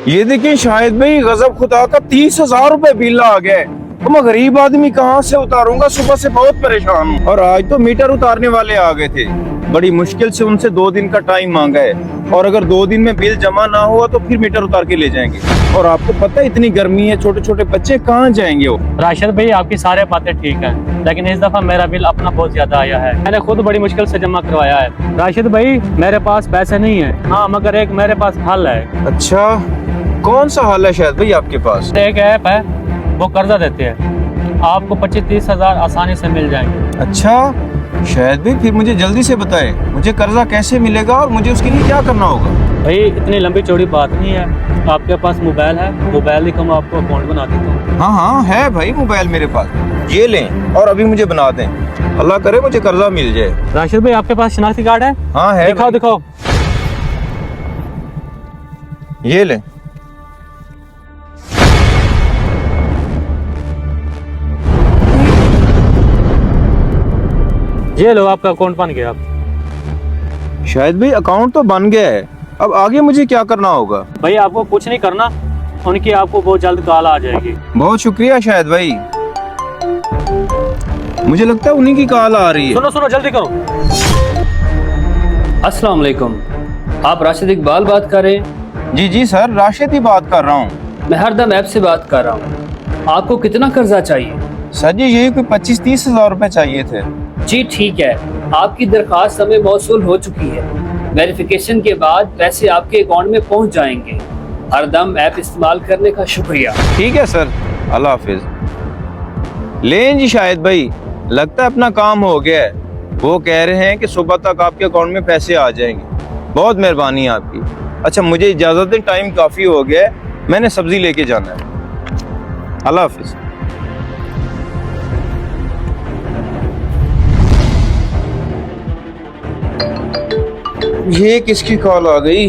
ये देखिए शाहिद भाई, गजब खुदा का 30,000 रुपए बिल आ गए। तो मैं गरीब आदमी कहाँ से उतारूंगा, सुबह से बहुत परेशान हूँ। और आज तो मीटर उतारने वाले आ गए थे, बड़ी मुश्किल से उनसे 2 दिन का टाइम मांगा है। और अगर 2 दिन में बिल जमा ना हुआ तो फिर मीटर उतार के ले जाएंगे। और आपको पता है इतनी गर्मी है, छोटे छोटे बच्चे कहाँ जाएंगे वो। राशिद भाई, आपकी सारे बातें ठीक हैं, लेकिन इस दफा मेरा बिल अपना बहुत ज्यादा आया है। मैंने खुद बड़ी मुश्किल से जमा करवाया है। राशिद भाई, मेरे पास पैसे नहीं है, हाँ, मगर एक मेरे पास हल है। अच्छा, कौन सा हाल है शाहिद भाई आपके पास? एक ऐप है, वो कर्जा देते हैं, आपको 25-30 हजार आसानी से मिल जाएंगे। अच्छा शाहिद भाई, फिर मुझे जल्दी से बताएं, मुझे कर्जा कैसे मिलेगा और मुझे उसके लिए क्या करना होगा? भाई इतनी लंबी चौड़ी बात नहीं है, आपके पास मोबाइल है, मोबाइल दिखा मैं आपको अकाउंट बना देता हूँ। हाँ हाँ है भाई, मोबाइल मेरे पास, ये लें और अभी मुझे बना दें। अल्लाह करे मुझे कर्जा मिल जाए। राशिद भाई, आपके पास शनाख्ती कार्ड है? हाँ है। दिखाओ दिखाओ। ये लें। ये लो, आपका अकाउंट बन गया। शाहिद भाई अकाउंट तो बन गया है, अब आगे मुझे क्या करना होगा? भाई आपको कुछ नहीं करना, उनकी आपको बहुत जल्द कॉल आ जाएगी। बहुत शुक्रिया शाहिद भाई, मुझे लगता है उन्हीं की कॉल आ रही है। सुनो सुनो, जल्दी करो। अस्सलाम वालेकुम, आप राशिद इकबाल बात कर रहे हैं? जी जी सर, राशिद ही बात कर रहा हूँ। मैं हरदम ऐप से बात कर रहा हूँ। आपको कितना कर्जा चाहिए? सर जी यही कोई 25-30 हजार रुपए चाहिए थे। जी ठीक है, आपकी दरख्वास्त हमें मौसूल हो चुकी है। वेरिफिकेशन के बाद पैसे आपके अकाउंट में पहुंच जाएंगे। हरदम ऐप इस्तेमाल करने का शुक्रिया। ठीक है सर, अल्लाह हाफिज। लें जी शाहिद भाई, लगता है अपना काम हो गया है। वो कह रहे हैं कि सुबह तक आपके अकाउंट में पैसे आ जाएंगे। बहुत मेहरबानी आपकी। अच्छा मुझे इजाजत दें, टाइम काफी हो गया है, मैंने सब्जी लेके जाना है। अल्लाह हाफिज। ये किसकी कॉल आ गई?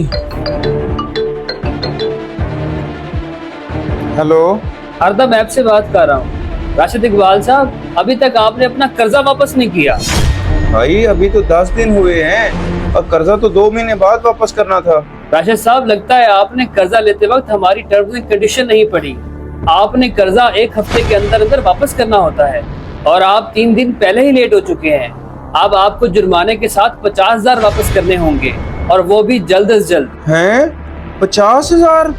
हेलो, हरदम ऐप से बात कर रहा हूँ। राशिद इकबाल साहब, अभी तक आपने अपना कर्जा वापस नहीं किया। भाई अभी तो 10 दिन हुए हैं और कर्जा तो 2 महीने बाद वापस करना था। राशिद साहब, लगता है आपने कर्जा लेते वक्त हमारी टर्म्स एंड कंडीशन नहीं पढ़ी। आपने कर्जा 1 हफ्ते के अंदर अंदर वापस करना होता है और आप 3 दिन पहले ही लेट हो चुके हैं। अब आपको जुर्माने के साथ 50,000 वापस करने होंगे और वो भी जल्द से जल्द। हैं 50,000?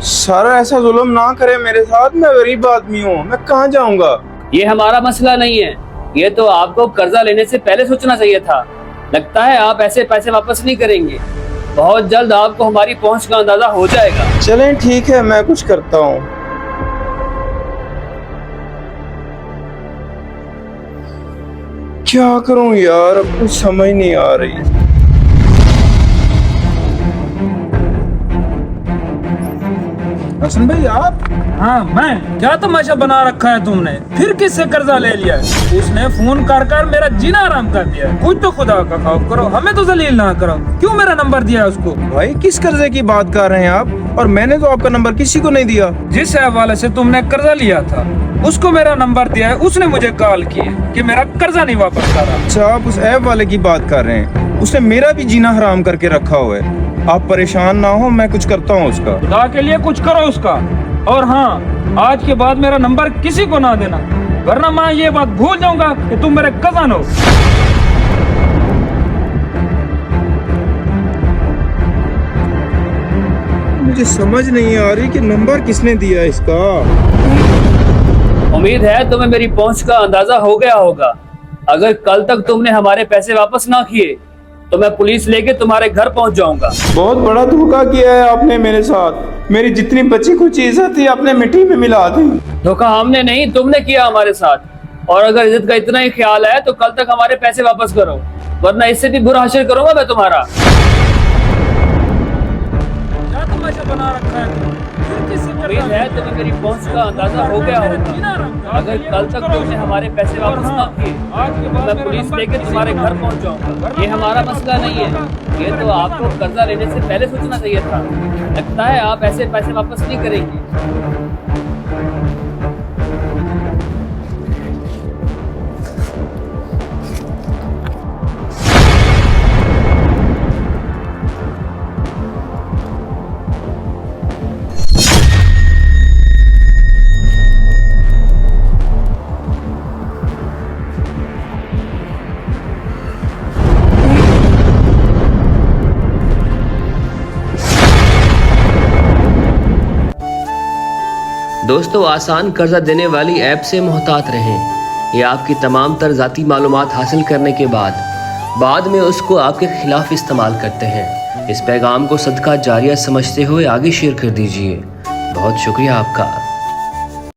सर ऐसा जुल्म ना करे मेरे साथ, मैं गरीब आदमी हूँ, मैं कहाँ जाऊँगा? ये हमारा मसला नहीं है, ये तो आपको कर्जा लेने से पहले सोचना चाहिए था। लगता है आप ऐसे पैसे वापस नहीं करेंगे। बहुत जल्द आपको हमारी पहुंच का अंदाजा हो जाएगा। चलें ठीक है, मैं कुछ करता हूँ। क्या करूं यार, अब कुछ समझ नहीं आ रही। हसन भाई आप? हाँ मैं, क्या तमाशा बना रखा है तुमने? फिर किससे कर्जा ले लिया है? उसने फोन कर कर मेरा जीना आराम कर दिया है। कुछ तो खुदा का खौफ करो, हमें तो जलील ना करो। क्यों मेरा नंबर दिया उसको? भाई किस कर्जे की बात कर रहे हैं आप? और मैंने तो आपका नंबर किसी को नहीं दिया। जिस ऐप वाले से तुमने कर्जा लिया था उसको मेरा नंबर दिया है, उसने मुझे कॉल की है कि मेरा कर्जा नहीं वापस कर रहा। अच्छा आप उस ऐप वाले की बात कर रहे हैं, उसने मेरा भी जीना हराम करके रखा हुआ है। आप परेशान ना हो, मैं कुछ करता हूँ उसका। खुदा के लिए कुछ करो उसका। और हाँ, आज के बाद मेरा नंबर किसी को ना देना, वरना मैं ये बात भूल जाऊंगा कि तुम मेरे कजन हो। मुझे समझ नहीं आ रही कि नंबर किसने दिया इसका। उम्मीद है तुम्हें मेरी पहुंच का अंदाजा हो गया होगा। अगर कल तक तुमने हमारे पैसे वापस ना किए तो मैं पुलिस लेके तुम्हारे घर पहुंच जाऊंगा। बहुत बड़ा धोखा किया है आपने मेरे साथ। मेरी जितनी बची कुछ इज्जत थी आपने मिट्टी में मिला दी। धोखा हमने नहीं, तुमने किया हमारे साथ। और अगर इज्जत का इतना ही ख्याल है तो कल तक हमारे पैसे वापस करो, वरना इससे भी बुरा हासिल करूंगा मैं तुम्हारा। क्या तमाशा बना रखा है? फिर किससे उम्मीद है तुम्हें मेरी पहुंच का अंदाजा हो गया होगा। अगर कल तक तुमने हमारे पैसे वापस ना किए तो मैं पुलिस लेके तुम्हारे घर पहुंच जाऊंगा। ये हमारा मसला नहीं है, ये तो आपको कर्जा लेने से पहले सोचना चाहिए था। लगता है आप ऐसे पैसे वापस नहीं करेंगे। दोस्तों, आसान कर्जा देने वाली ऐप से मोहतात रहें। ये आपकी तमाम तर ज़ाती मालूमात हासिल करने के बाद में उसको आपके खिलाफ इस्तेमाल करते हैं। इस पैगाम को सदका जारिया समझते हुए आगे शेयर कर दीजिए। बहुत शुक्रिया आपका।